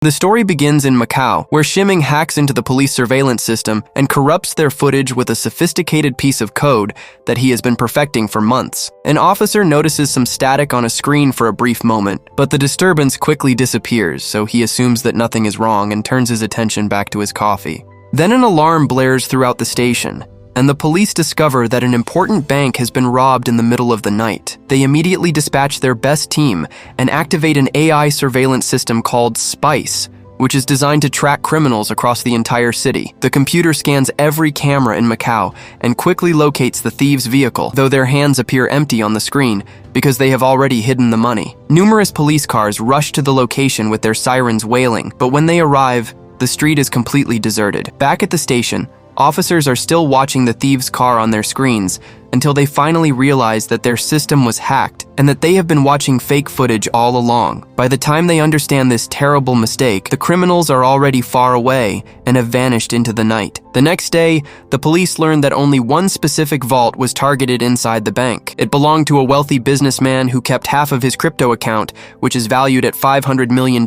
The story begins in Macau, where Shiming hacks into the police surveillance system and corrupts their footage with a sophisticated piece of code that he has been perfecting for months. An officer notices some static on a screen for a brief moment, but the disturbance quickly disappears, so he assumes that nothing is wrong and turns his attention back to his coffee. Then an alarm blares throughout the station, and the police discover that an important bank has been robbed in the middle of the night. They immediately dispatch their best team and activate an AI surveillance system called SPICE, which is designed to track criminals across the entire city. The computer scans every camera in Macau and quickly locates the thieves' vehicle, though their hands appear empty on the screen because they have already hidden the money. Numerous police cars rush to the location with their sirens wailing, but when they arrive, the street is completely deserted. Back at the station, officers are still watching the thieves' car on their screens until they finally realize that their system was hacked and that they have been watching fake footage all along. By the time they understand this terrible mistake, the criminals are already far away and have vanished into the night. The next day, the police learned that only one specific vault was targeted inside the bank. It belonged to a wealthy businessman who kept half of his crypto account, which is valued at $500 million,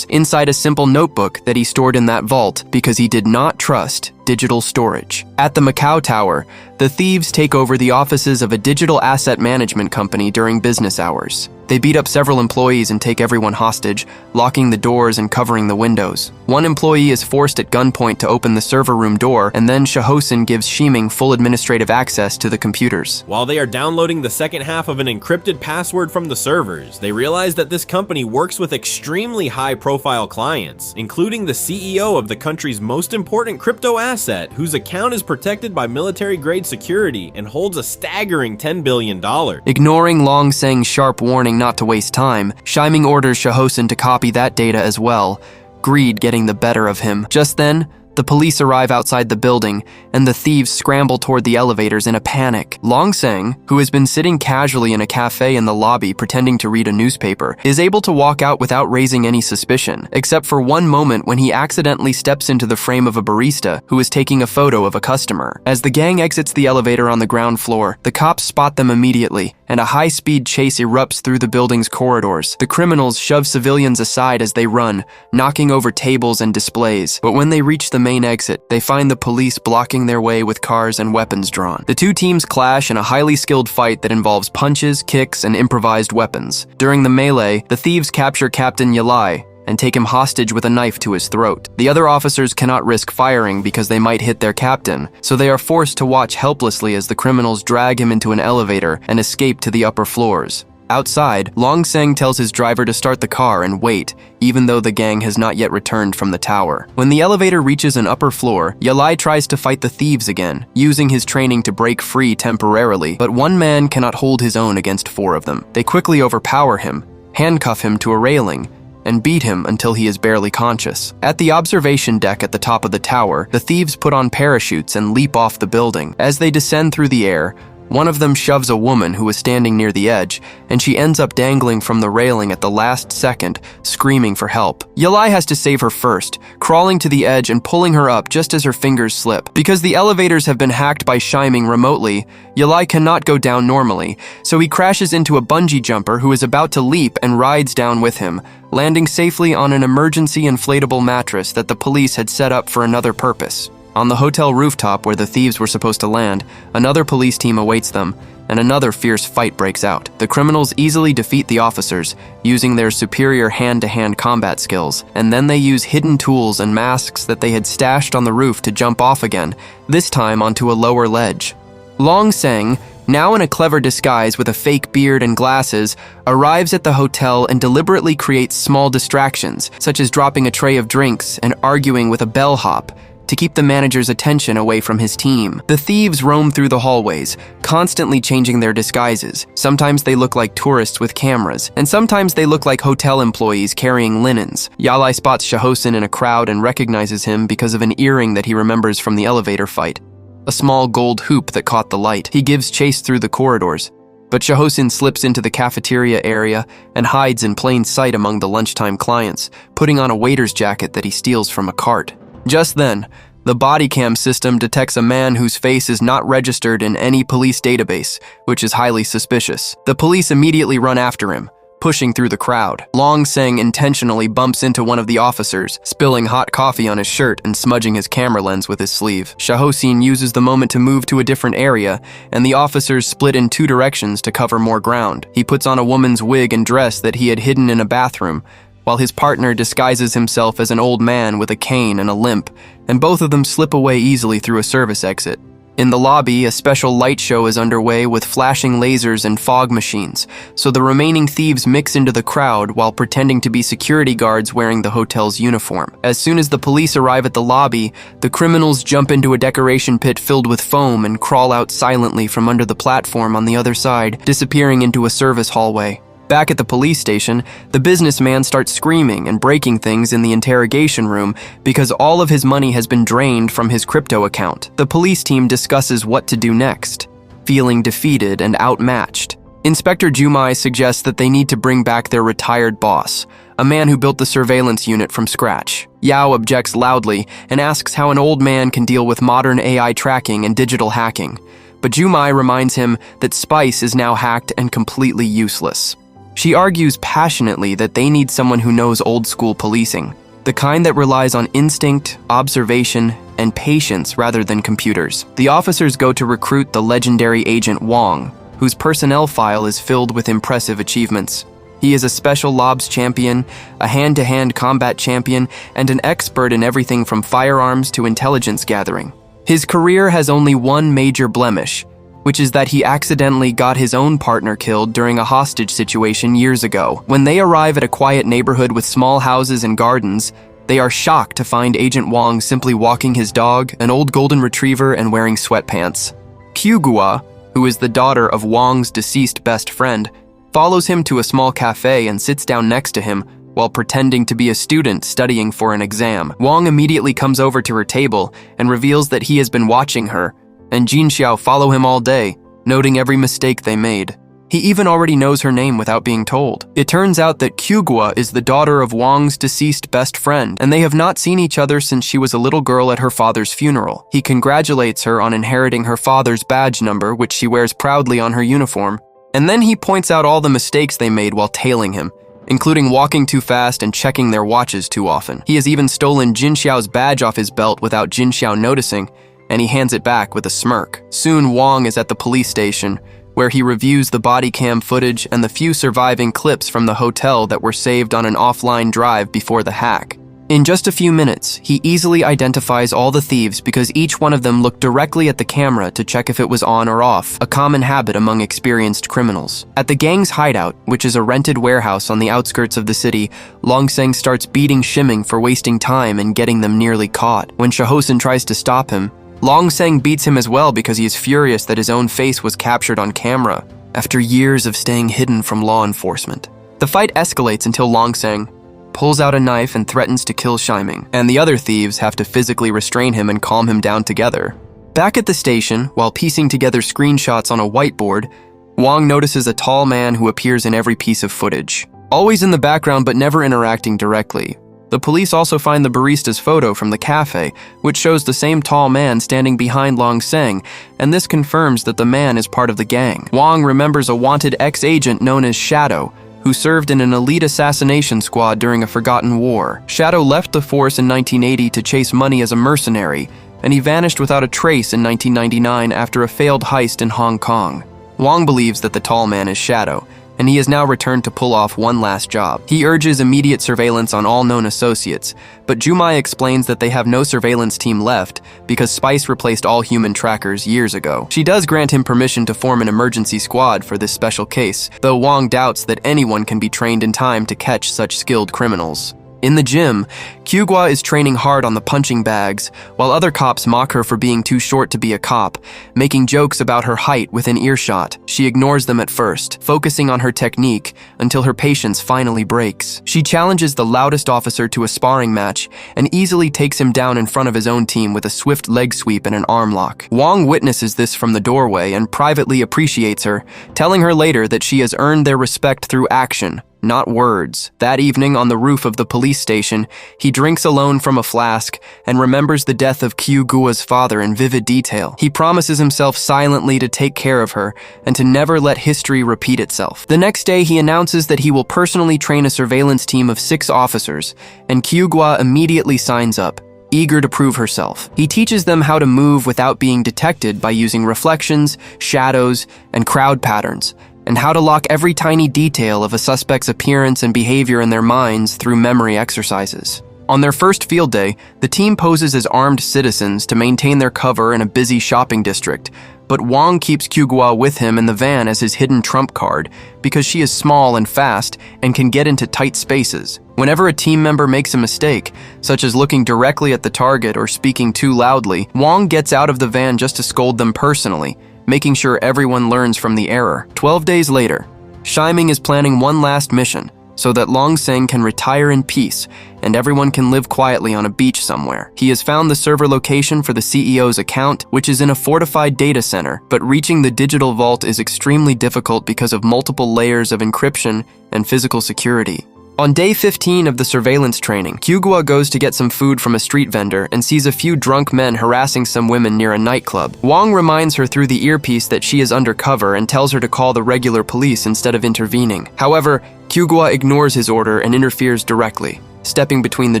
inside a simple notebook that he stored in that vault because he did not trust digital storage. At the Macau Tower, the thieves take over the offices of a digital asset management company during business hours. They beat up several employees and take everyone hostage, locking the doors and covering the windows. One employee is forced at gunpoint to open the server room door, and then Shahosin gives Shiming full administrative access to the computers. While they are downloading the second half of an encrypted password from the servers, they realize that this company works with extremely high-profile clients, including the CEO of the country's most important crypto asset, whose account is protected by military-grade security and holds a staggering $10 billion. Ignoring Long Seng's sharp warning not to waste time, Shiming orders Shahosin to copy that data as well, greed getting the better of him. Just then, the police arrive outside the building, and the thieves scramble toward the elevators in a panic. Long Seng, who has been sitting casually in a cafe in the lobby pretending to read a newspaper, is able to walk out without raising any suspicion, except for one moment when he accidentally steps into the frame of a barista who is taking a photo of a customer. As the gang exits the elevator on the ground floor, the cops spot them immediately, and a high-speed chase erupts through the building's corridors. The criminals shove civilians aside as they run, knocking over tables and displays. But when they reach the main exit, they find the police blocking their way with cars and weapons drawn. The two teams clash in a highly skilled fight that involves punches, kicks, and improvised weapons. During the melee, the thieves capture Captain Yalai and take him hostage with a knife to his throat. The other officers cannot risk firing because they might hit their captain, so they are forced to watch helplessly as the criminals drag him into an elevator and escape to the upper floors. Outside, Long Seng tells his driver to start the car and wait, even though the gang has not yet returned from the tower. When the elevator reaches an upper floor, Yalai tries to fight the thieves again, using his training to break free temporarily, but one man cannot hold his own against four of them. They quickly overpower him, handcuff him to a railing, and beat him until he is barely conscious. At the observation deck at the top of the tower, the thieves put on parachutes and leap off the building. As they descend through the air, one of them shoves a woman who is standing near the edge, and she ends up dangling from the railing at the last second, screaming for help. Yalai has to save her first, crawling to the edge and pulling her up just as her fingers slip. Because the elevators have been hacked by Shiming remotely, Yalai cannot go down normally, so he crashes into a bungee jumper who is about to leap and rides down with him, landing safely on an emergency inflatable mattress that the police had set up for another purpose. On the hotel rooftop where the thieves were supposed to land, another police team awaits them, and another fierce fight breaks out. The criminals easily defeat the officers, using their superior hand-to-hand combat skills, and then they use hidden tools and masks that they had stashed on the roof to jump off again, this time onto a lower ledge. Long Seng, now in a clever disguise with a fake beard and glasses, arrives at the hotel and deliberately creates small distractions, such as dropping a tray of drinks and arguing with a bellhop, to keep the manager's attention away from his team. The thieves roam through the hallways, constantly changing their disguises. Sometimes they look like tourists with cameras, and sometimes they look like hotel employees carrying linens. Yalai spots Shahosin in a crowd and recognizes him because of an earring that he remembers from the elevator fight, a small gold hoop that caught the light. He gives chase through the corridors, but Shahosin slips into the cafeteria area and hides in plain sight among the lunchtime clients, putting on a waiter's jacket that he steals from a cart. Just then, the body cam system detects a man whose face is not registered in any police database, which is highly suspicious. The police immediately run after him, pushing through the crowd. Long Seng intentionally bumps into one of the officers, spilling hot coffee on his shirt and smudging his camera lens with his sleeve. Shahosin uses the moment to move to a different area, and the officers split in two directions to cover more ground. He puts on a woman's wig and dress that he had hidden in a bathroom, while his partner disguises himself as an old man with a cane and a limp, and both of them slip away easily through a service exit. In the lobby, a special light show is underway with flashing lasers and fog machines, so the remaining thieves mix into the crowd while pretending to be security guards wearing the hotel's uniform. As soon as the police arrive at the lobby, the criminals jump into a decoration pit filled with foam and crawl out silently from under the platform on the other side, disappearing into a service hallway. Back at the police station, the businessman starts screaming and breaking things in the interrogation room because all of his money has been drained from his crypto account. The police team discusses what to do next, feeling defeated and outmatched. Inspector Jumai suggests that they need to bring back their retired boss, a man who built the surveillance unit from scratch. Yao objects loudly and asks how an old man can deal with modern AI tracking and digital hacking, but Jumai reminds him that Spice is now hacked and completely useless. She argues passionately that they need someone who knows old-school policing, the kind that relies on instinct, observation, and patience rather than computers. The officers go to recruit the legendary Agent Wong, whose personnel file is filled with impressive achievements. He is a special lobs champion, a hand-to-hand combat champion, and an expert in everything from firearms to intelligence gathering. His career has only one major blemish, which is that he accidentally got his own partner killed during a hostage situation years ago. When they arrive at a quiet neighborhood with small houses and gardens, they are shocked to find Agent Wong simply walking his dog, an old golden retriever, and wearing sweatpants. Kyugua, who is the daughter of Wong's deceased best friend, follows him to a small cafe and sits down next to him while pretending to be a student studying for an exam. Wong immediately comes over to her table and reveals that he has been watching her, and Jin Xiao follow him all day, noting every mistake they made. He even already knows her name without being told. It turns out that Kyugua is the daughter of Wong's deceased best friend, and they have not seen each other since she was a little girl at her father's funeral. He congratulates her on inheriting her father's badge number, which she wears proudly on her uniform, and then he points out all the mistakes they made while tailing him, including walking too fast and checking their watches too often. He has even stolen Jin Xiao's badge off his belt without Jin Xiao noticing, and he hands it back with a smirk. Soon, Wong is at the police station, where he reviews the body cam footage and the few surviving clips from the hotel that were saved on an offline drive before the hack. In just a few minutes, he easily identifies all the thieves because each one of them looked directly at the camera to check if it was on or off, a common habit among experienced criminals. At the gang's hideout, which is a rented warehouse on the outskirts of the city, Long Seng starts beating Shiming for wasting time and getting them nearly caught. When Shahosin tries to stop him, Long Seng beats him as well because he is furious that his own face was captured on camera after years of staying hidden from law enforcement. The fight escalates until Long Seng pulls out a knife and threatens to kill Shiming, and the other thieves have to physically restrain him and calm him down together. Back at the station, while piecing together screenshots on a whiteboard, Wong notices a tall man who appears in every piece of footage, always in the background but never interacting directly. The police also find the barista's photo from the cafe, which shows the same tall man standing behind Long Seng, and this confirms that the man is part of the gang. Wong remembers a wanted ex-agent known as Shadow, who served in an elite assassination squad during a forgotten war. Shadow left the force in 1980 to chase money as a mercenary, and he vanished without a trace in 1999 after a failed heist in Hong Kong. Wong believes that the tall man is Shadow, and he has now returned to pull off one last job. He urges immediate surveillance on all known associates, but Jumai explains that they have no surveillance team left because Spice replaced all human trackers years ago. She does grant him permission to form an emergency squad for this special case, though Wong doubts that anyone can be trained in time to catch such skilled criminals. In the gym, Kyugua is training hard on the punching bags, while other cops mock her for being too short to be a cop, making jokes about her height within earshot. She ignores them at first, focusing on her technique until her patience finally breaks. She challenges the loudest officer to a sparring match and easily takes him down in front of his own team with a swift leg sweep and an arm lock. Wong witnesses this from the doorway and privately appreciates her, telling her later that she has earned their respect through action, not words. That evening, on the roof of the police station, he drinks alone from a flask and remembers the death of Kyu-gua's father in vivid detail. He promises himself silently to take care of her and to never let history repeat itself. The next day, he announces that he will personally train a surveillance team of 6 officers, and Kyu-gua immediately signs up, eager to prove herself. He teaches them how to move without being detected by using reflections, shadows, and crowd patterns, and how to lock every tiny detail of a suspect's appearance and behavior in their minds through memory exercises. On their first field day, the team poses as armed citizens to maintain their cover in a busy shopping district, but Wong keeps Kyu-gua with him in the van as his hidden trump card because she is small and fast and can get into tight spaces. Whenever a team member makes a mistake, such as looking directly at the target or speaking too loudly, Wong gets out of the van just to scold them personally, making sure everyone learns from the error. 12 days later, Shiming is planning one last mission so that Long Seng can retire in peace and everyone can live quietly on a beach somewhere. He has found the server location for the CEO's account, which is in a fortified data center, but reaching the digital vault is extremely difficult because of multiple layers of encryption and physical security. On day 15 of the surveillance training, Kyu-gua goes to get some food from a street vendor and sees a few drunk men harassing some women near a nightclub. Wong reminds her through the earpiece that she is undercover and tells her to call the regular police instead of intervening. However, Kyu-gua ignores his order and interferes directly, stepping between the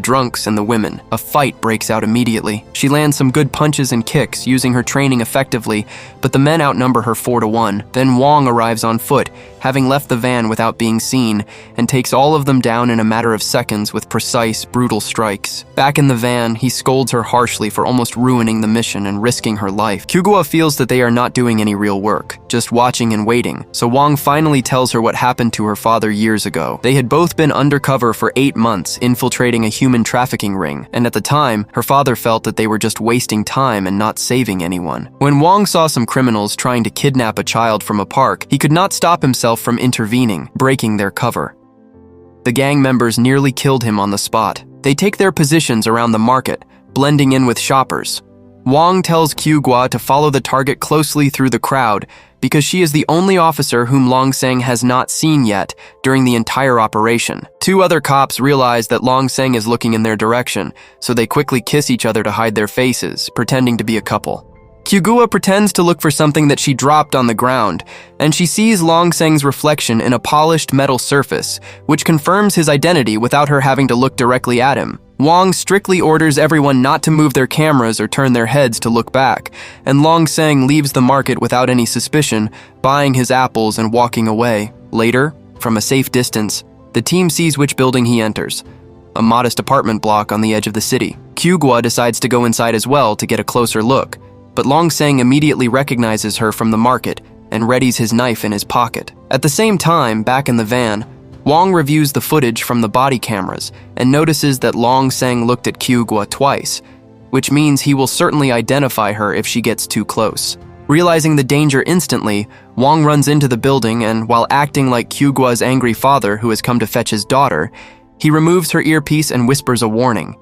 drunks and the women. A fight breaks out immediately. She lands some good punches and kicks, using her training effectively, but the men outnumber her 4-1. Then Wong arrives on foot, having left the van without being seen, and takes all of them down in a matter of seconds with precise, brutal strikes. Back in the van, he scolds her harshly for almost ruining the mission and risking her life. Kyu-gua feels that they are not doing any real work, just watching and waiting, so Wong finally tells her what happened to her father years ago. They had both been undercover for 8 months, infiltrating a human trafficking ring, and at the time, her father felt that they were just wasting time and not saving anyone. When Wong saw some criminals trying to kidnap a child from a park, he could not stop himself from intervening, breaking their cover. The gang members nearly killed him on the spot. They take their positions around the market, blending in with shoppers. Wong tells Kyu-gua to follow the target closely through the crowd because she is the only officer whom Long Seng has not seen yet during the entire operation. 2 other cops realize that Long Seng is looking in their direction, so they quickly kiss each other to hide their faces, pretending to be a couple. Kyu-gua pretends to look for something that she dropped on the ground, and she sees Long Seng's reflection in a polished metal surface, which confirms his identity without her having to look directly at him. Wong strictly orders everyone not to move their cameras or turn their heads to look back, and Long Seng leaves the market without any suspicion, buying his apples and walking away. Later, from a safe distance, the team sees which building he enters, a modest apartment block on the edge of the city. Kyu-gua decides to go inside as well to get a closer look, but Long Seng immediately recognizes her from the market and readies his knife in his pocket. At the same time, back in the van, Wong reviews the footage from the body cameras and notices that Long Seng looked at Kyu-gua twice, which means he will certainly identify her if she gets too close. Realizing the danger instantly, Wong runs into the building and, while acting like Kyu-gua's angry father who has come to fetch his daughter, he removes her earpiece and whispers a warning.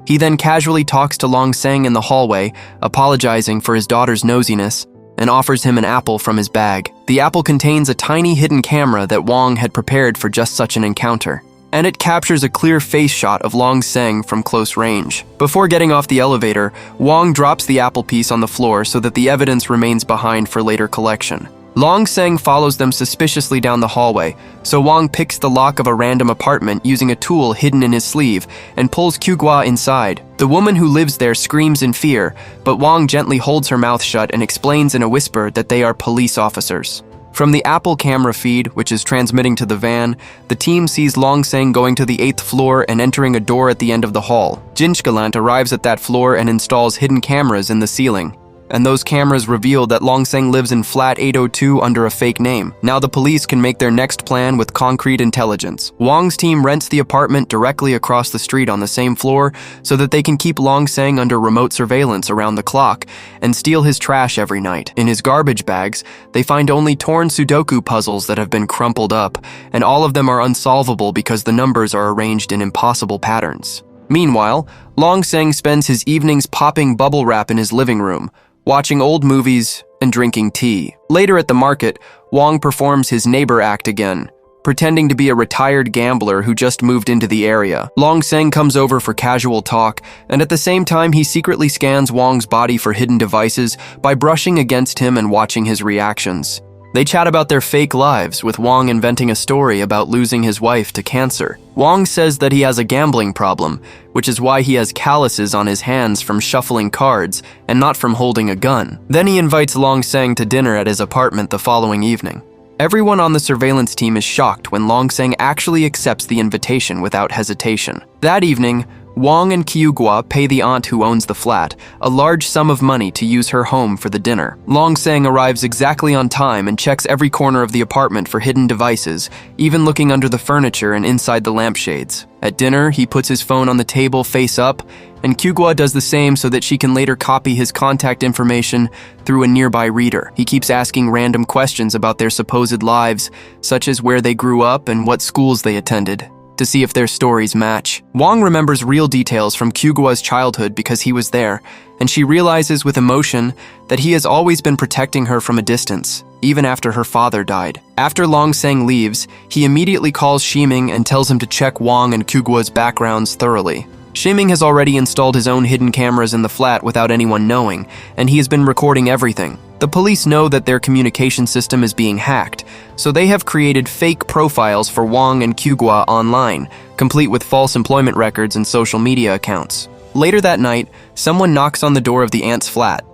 He then casually talks to Long Seng in the hallway, apologizing for his daughter's nosiness, and offers him an apple from his bag. The apple contains a tiny hidden camera that Wong had prepared for just such an encounter, and it captures a clear face shot of Long Seng from close range. Before getting off the elevator, Wong drops the apple piece on the floor so that the evidence remains behind for later collection. Long Seng follows them suspiciously down the hallway, so Wong picks the lock of a random apartment using a tool hidden in his sleeve and pulls Kyu-gua inside. The woman who lives there screams in fear, but Wong gently holds her mouth shut and explains in a whisper that they are police officers. From the Apple camera feed, which is transmitting to the van, the team sees Long Seng going to the 8th floor and entering a door at the end of the hall. Jinchgalant arrives at that floor and installs hidden cameras in the ceiling, and those cameras reveal that Long Seng lives in flat 802 under a fake name. Now the police can make their next plan with concrete intelligence. Wong's team rents the apartment directly across the street on the same floor so that they can keep Long Seng under remote surveillance around the clock and steal his trash every night. In his garbage bags, they find only torn Sudoku puzzles that have been crumpled up, and all of them are unsolvable because the numbers are arranged in impossible patterns. Meanwhile, Long Seng spends his evenings popping bubble wrap in his living room, watching old movies and drinking tea. Later at the market, Wong performs his neighbor act again, pretending to be a retired gambler who just moved into the area. Long Seng comes over for casual talk, and at the same time he secretly scans Wong's body for hidden devices by brushing against him and watching his reactions. They chat about their fake lives, with Wong inventing a story about losing his wife to cancer. Wong says that he has a gambling problem, which is why he has calluses on his hands from shuffling cards and not from holding a gun. Then he invites Long Seng to dinner at his apartment the following evening. Everyone on the surveillance team is shocked when Long Seng actually accepts the invitation without hesitation. That evening, Wong and Kyugwa pay the aunt who owns the flat a large sum of money to use her home for the dinner. Long Seng arrives exactly on time and checks every corner of the apartment for hidden devices, even looking under the furniture and inside the lampshades. At dinner, he puts his phone on the table face up, and Kyugwa does the same so that she can later copy his contact information through a nearby reader. He keeps asking random questions about their supposed lives, such as where they grew up and what schools they attended, to see if their stories match. Wong remembers real details from Kyugwa's childhood because he was there, and she realizes with emotion that he has always been protecting her from a distance, even after her father died. After Long Seng leaves, he immediately calls Shiming and tells him to check Wong and Kyugwa's backgrounds thoroughly. Shiming has already installed his own hidden cameras in the flat without anyone knowing, and he has been recording everything. The police know that their communication system is being hacked, so they have created fake profiles for Wong and Kyugwa online, complete with false employment records and social media accounts. Later that night, someone knocks on the door of the aunt's flat.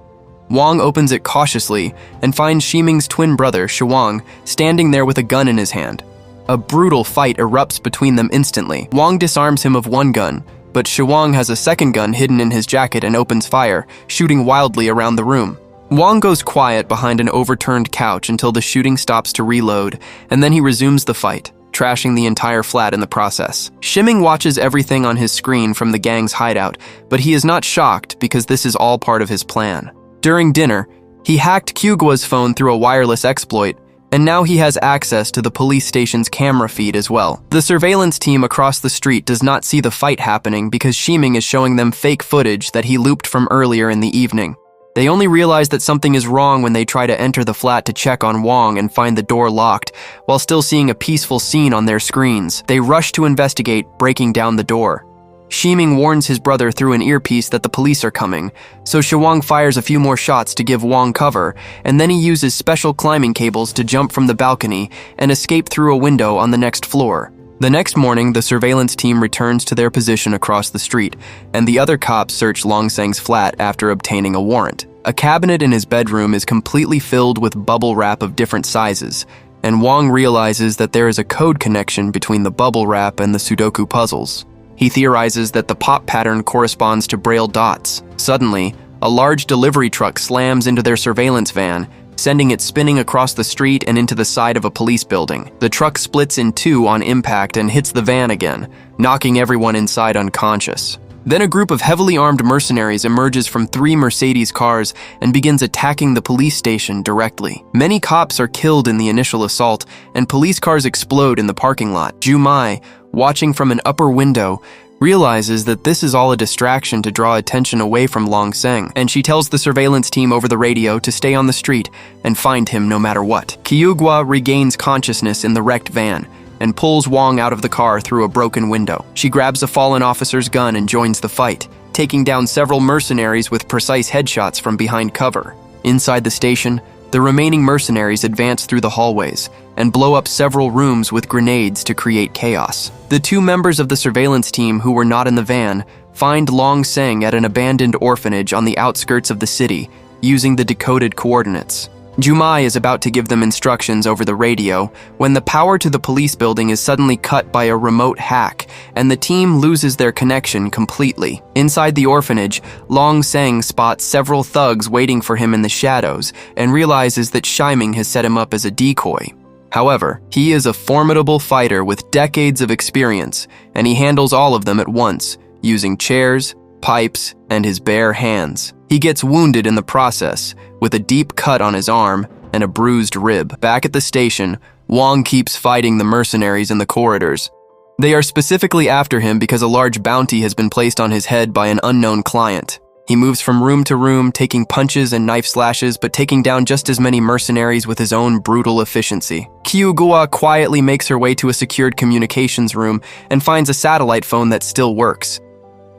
Wong opens it cautiously and finds Shiming's twin brother, Shawang, standing there with a gun in his hand. A brutal fight erupts between them instantly. Wong disarms him of one gun, but Shawang has a second gun hidden in his jacket and opens fire, shooting wildly around the room. Wong goes quiet behind an overturned couch until the shooting stops to reload, and then he resumes the fight, trashing the entire flat in the process. Shiming watches everything on his screen from the gang's hideout, but he is not shocked because this is all part of his plan. During dinner, he hacked Kyugwa's phone through a wireless exploit, and now he has access to the police station's camera feed as well. The surveillance team across the street does not see the fight happening because Shiming is showing them fake footage that he looped from earlier in the evening. They only realize that something is wrong when they try to enter the flat to check on Wong and find the door locked, while still seeing a peaceful scene on their screens. They rush to investigate, breaking down the door. Shiming warns his brother through an earpiece that the police are coming, so Shawang fires a few more shots to give Wong cover, and then he uses special climbing cables to jump from the balcony and escape through a window on the next floor. The next morning, the surveillance team returns to their position across the street, and the other cops search Long Seng's flat after obtaining a warrant. A cabinet in his bedroom is completely filled with bubble wrap of different sizes, and Wong realizes that there is a code connection between the bubble wrap and the Sudoku puzzles. He theorizes that the pop pattern corresponds to Braille dots. Suddenly, a large delivery truck slams into their surveillance van, sending it spinning across the street and into the side of a police building. The truck splits in two on impact and hits the van again, knocking everyone inside unconscious. Then a group of heavily armed mercenaries emerges from 3 Mercedes cars and begins attacking the police station directly. Many cops are killed in the initial assault, and police cars explode in the parking lot. Jumai, watching from an upper window, realizes that this is all a distraction to draw attention away from Long Seng, and she tells the surveillance team over the radio to stay on the street and find him no matter what. Kyugwa regains consciousness in the wrecked van and pulls Wong out of the car through a broken window. She grabs a fallen officer's gun and joins the fight, taking down several mercenaries with precise headshots from behind cover. Inside the station, the remaining mercenaries advance through the hallways and blow up several rooms with grenades to create chaos. The 2 members of the surveillance team who were not in the van find Long Seng at an abandoned orphanage on the outskirts of the city, using the decoded coordinates. Jumai is about to give them instructions over the radio when the power to the police building is suddenly cut by a remote hack, and the team loses their connection completely. Inside the orphanage, Long Seng spots several thugs waiting for him in the shadows and realizes that Shiming has set him up as a decoy. However, he is a formidable fighter with decades of experience, and he handles all of them at once, using chairs, pipes, and his bare hands. He gets wounded in the process, with a deep cut on his arm and a bruised rib. Back at the station, Wong keeps fighting the mercenaries in the corridors. They are specifically after him because a large bounty has been placed on his head by an unknown client. He moves from room to room, taking punches and knife slashes, but taking down just as many mercenaries with his own brutal efficiency. Kyugwa quietly makes her way to a secured communications room and finds a satellite phone that still works.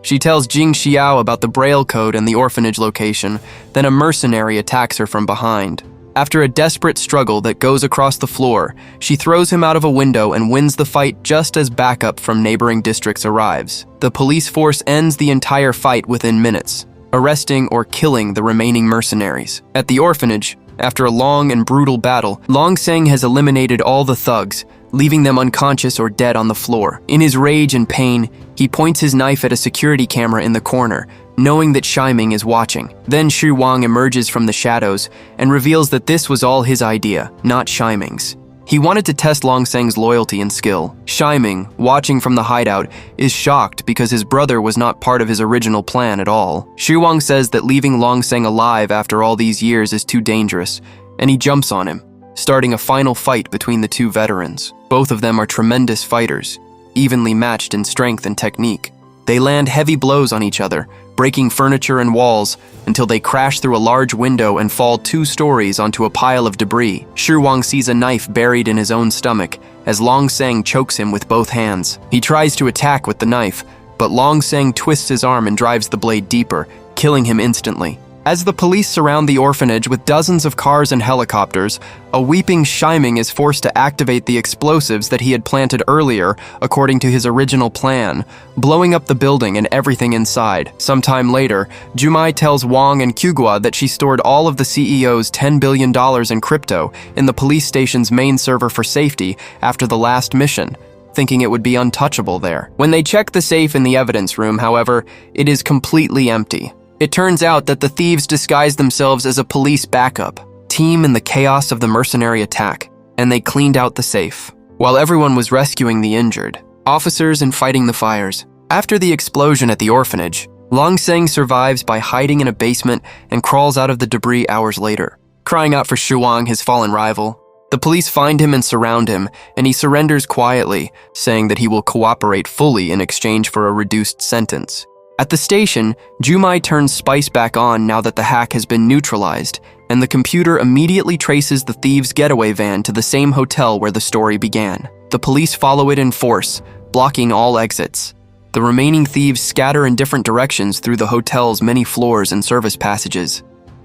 She tells Jing Xiao about the Braille code and the orphanage location, then a mercenary attacks her from behind. After a desperate struggle that goes across the floor, she throws him out of a window and wins the fight just as backup from neighboring districts arrives. The police force ends the entire fight within minutes, arresting or killing the remaining mercenaries. At the orphanage, after a long and brutal battle, Long Seng has eliminated all the thugs, leaving them unconscious or dead on the floor. In his rage and pain, he points his knife at a security camera in the corner, knowing that Shiming is watching. Then Xu Wang emerges from the shadows and reveals that this was all his idea, not Shiming's. He wanted to test Long Seng's loyalty and skill. Shiming, watching from the hideout, is shocked because his brother was not part of his original plan at all. Xu Wang says that leaving Long Seng alive after all these years is too dangerous, and he jumps on him, starting a final fight between the two veterans. Both of them are tremendous fighters, evenly matched in strength and technique. They land heavy blows on each other, breaking furniture and walls until they crash through a large window and fall 2 stories onto a pile of debris. Xu Wang sees a knife buried in his own stomach as Long Seng chokes him with both hands. He tries to attack with the knife, but Long Seng twists his arm and drives the blade deeper, killing him instantly. As the police surround the orphanage with dozens of cars and helicopters, a weeping Shiming is forced to activate the explosives that he had planted earlier according to his original plan, blowing up the building and everything inside. Sometime later, Jumai tells Wang and Kyugwa that she stored all of the CEO's $10 billion in crypto in the police station's main server for safety after the last mission, thinking it would be untouchable there. When they check the safe in the evidence room, however, it is completely empty. It turns out that the thieves disguised themselves as a police backup team in the chaos of the mercenary attack, and they cleaned out the safe, while everyone was rescuing the injured, officers and fighting the fires. After the explosion at the orphanage, Long Seng survives by hiding in a basement and crawls out of the debris hours later, crying out for Xu Wang, his fallen rival. The police find him and surround him, and he surrenders quietly, saying that he will cooperate fully in exchange for a reduced sentence. At the station, Jumai turns Spice back on now that the hack has been neutralized, and the computer immediately traces the thieves' getaway van to the same hotel where the story began. The police follow it in force, blocking all exits. The remaining thieves scatter in different directions through the hotel's many floors and service passages.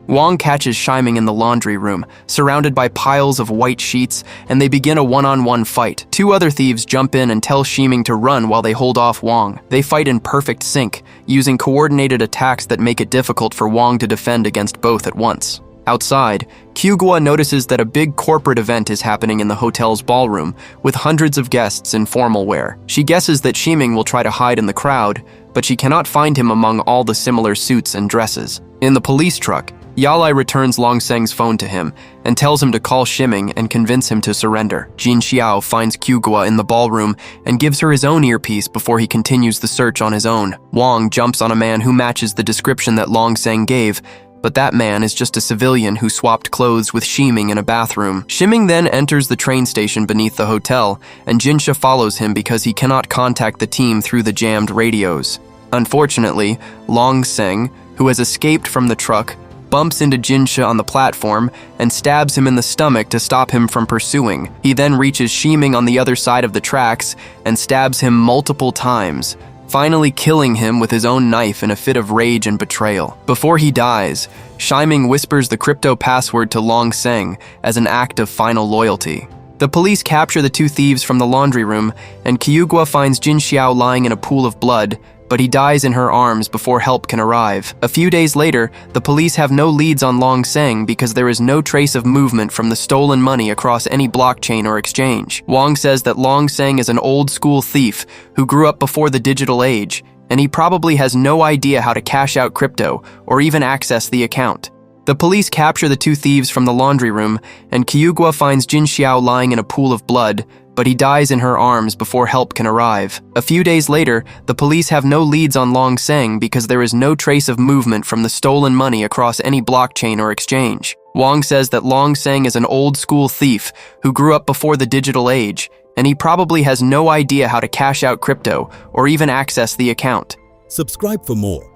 Wang catches Shiming in the laundry room, surrounded by piles of white sheets, and they begin a one-on-one fight. 2 other thieves jump in and tell Shiming to run while they hold off Wang. They fight in perfect sync, using coordinated attacks that make it difficult for Wang to defend against both at once. Outside, Kyugwa notices that a big corporate event is happening in the hotel's ballroom, with hundreds of guests in formal wear. She guesses that Shiming will try to hide in the crowd, but she cannot find him among all the similar suits and dresses. In the police truck, Yalai returns Long Seng's phone to him and tells him to call Shiming and convince him to surrender. Jin Xiao finds Kyugwa in the ballroom and gives her his own earpiece before he continues the search on his own. Wang jumps on a man who matches the description that Long Seng gave, but that man is just a civilian who swapped clothes with Shiming in a bathroom. Shiming then enters the train station beneath the hotel, and Jinsha follows him because he cannot contact the team through the jammed radios. Unfortunately, Long Seng, who has escaped from the truck, bumps into Jinsha on the platform and stabs him in the stomach to stop him from pursuing. He then reaches Shiming on the other side of the tracks and stabs him multiple times, finally killing him with his own knife in a fit of rage and betrayal. Before he dies, Shiming whispers the crypto password to Long Seng as an act of final loyalty. The police capture the 2 thieves from the laundry room, and Kyugwa finds Jin Xiao lying in a pool of blood, but he dies in her arms before help can arrive. A few days later, the police have no leads on Long Seng because there is no trace of movement from the stolen money across any blockchain or exchange. Wang says that Long Seng is an old-school thief who grew up before the digital age, and he probably has no idea how to cash out crypto or even access the account. The police capture the 2 thieves from the laundry room, and Kyugwa finds Jin Xiao lying in a pool of blood, but he dies in her arms before help can arrive. A few days later, the police have no leads on Long Seng because there is no trace of movement from the stolen money across any blockchain or exchange. Wang says that Long Seng is an old-school thief who grew up before the digital age, and he probably has no idea how to cash out crypto or even access the account. Subscribe for more.